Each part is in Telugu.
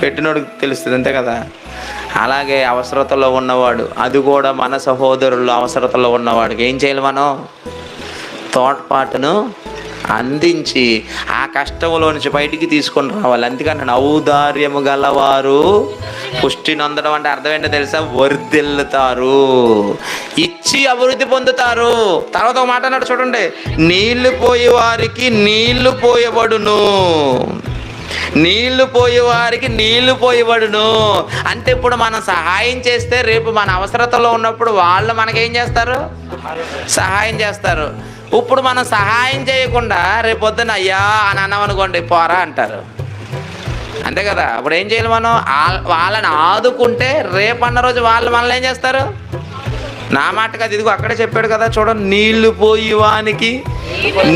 పెట్టినోడికి తెలుస్తుంది, అంతే కదా. అలాగే అవసరతలో ఉన్నవాడు, అది కూడా మన సహోదరుల్లో అవసరతలో ఉన్నవాడికి ఏం చేయాలి? మనం తోడ్పాటును అందించి ఆ కష్టంలో నుంచి బయటికి తీసుకొని రావాలి. అందుకని ఔదార్యము గలవారు పుష్టి నొందడం అంటే అర్థం ఏంటో తెలుసా? వర్ధిల్లుతారు, ఇచ్చి అభివృద్ధి పొందుతారు. తర్వాత ఒక మాట అన్నాడు చూడండి, నీళ్లు పోయే వారికి నీళ్లు పోయబడును, నీళ్లు పోయేవారికి నీళ్లు పోయబడును. అంటే ఇప్పుడు మనం సహాయం చేస్తే రేపు మన అవసరతలో ఉన్నప్పుడు వాళ్ళు మనకేం చేస్తారు? సహాయం చేస్తారు. ఇప్పుడు మనం సహాయం చేయకుండా రేపు పొద్దున్న అయ్యా అని అన్నాం అనుకోండి, పోరా అంటారు, అంతే కదా. అప్పుడు ఏం చేయాలి? మనం వాళ్ళని ఆదుకుంటే రేపన్న రోజు వాళ్ళు మనల్ని ఏం చేస్తారు? నా మాట కదా, ఇదిగో అక్కడే చెప్పాడు కదా చూడండి, నీళ్లు పోయేవానికి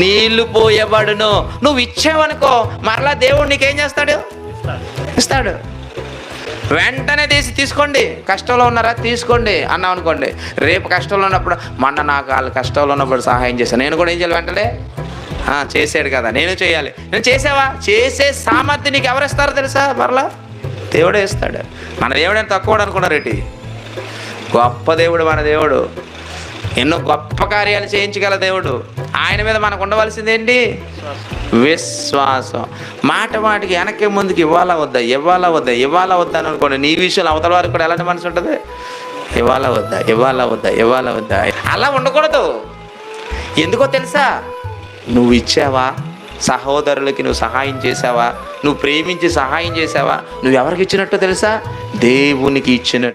నీళ్లు పోయబడును. నువ్వు ఇచ్చావనుకో మరలా దేవుడు నీకేం చేస్తాడు? ఇస్తాడు. వెంటనే తీసుకోండి, కష్టంలో ఉన్నారా తీసుకోండి అన్నాం అనుకోండి, రేపు కష్టంలో ఉన్నప్పుడు మొన్న నాకు వాళ్ళు కష్టంలో ఉన్నప్పుడు సహాయం చేశాను, నేను కూడా ఏం చేయాలి? వెంటనే చేసాడు కదా నేను చేయాలి. నేను చేసావా? చేసే సామర్థ్యం నీకు ఎవరు ఇస్తారో తెలుసా? మరలా దేవుడే ఇస్తాడు. మన దేవుడని తక్కువ అనుకున్నారేంటి? గొప్ప దేవుడు మన దేవుడు, ఎన్నో గొప్ప కార్యాలు చేయించగల దేవుడు. ఆయన మీద మనకు ఉండవలసింది ఏంటి? విశ్వాసం. మాట మాటికి వెనక్కి ముందుకి ఇవ్వాలా వద్దా, ఇవ్వాలా వద్దా, ఇవ్వాలా వద్దా అని అనుకోండి. నీ విషయంలో అవతల వారికి కూడా ఎలాంటి మనసు ఉంటుంది? ఇవ్వాలా వద్దా, ఇవ్వాలా వద్దా, ఇవ్వాలా వద్దా. అలా ఉండకూడదు. ఎందుకో తెలుసా? నువ్వు ఇచ్చావా, సహోదరులకి నువ్వు సహాయం చేసావా, నువ్వు ప్రేమించి సహాయం చేసావా, నువ్వు ఎవరికి ఇచ్చినట్టు తెలుసా? దేవునికి ఇచ్చినట్టు.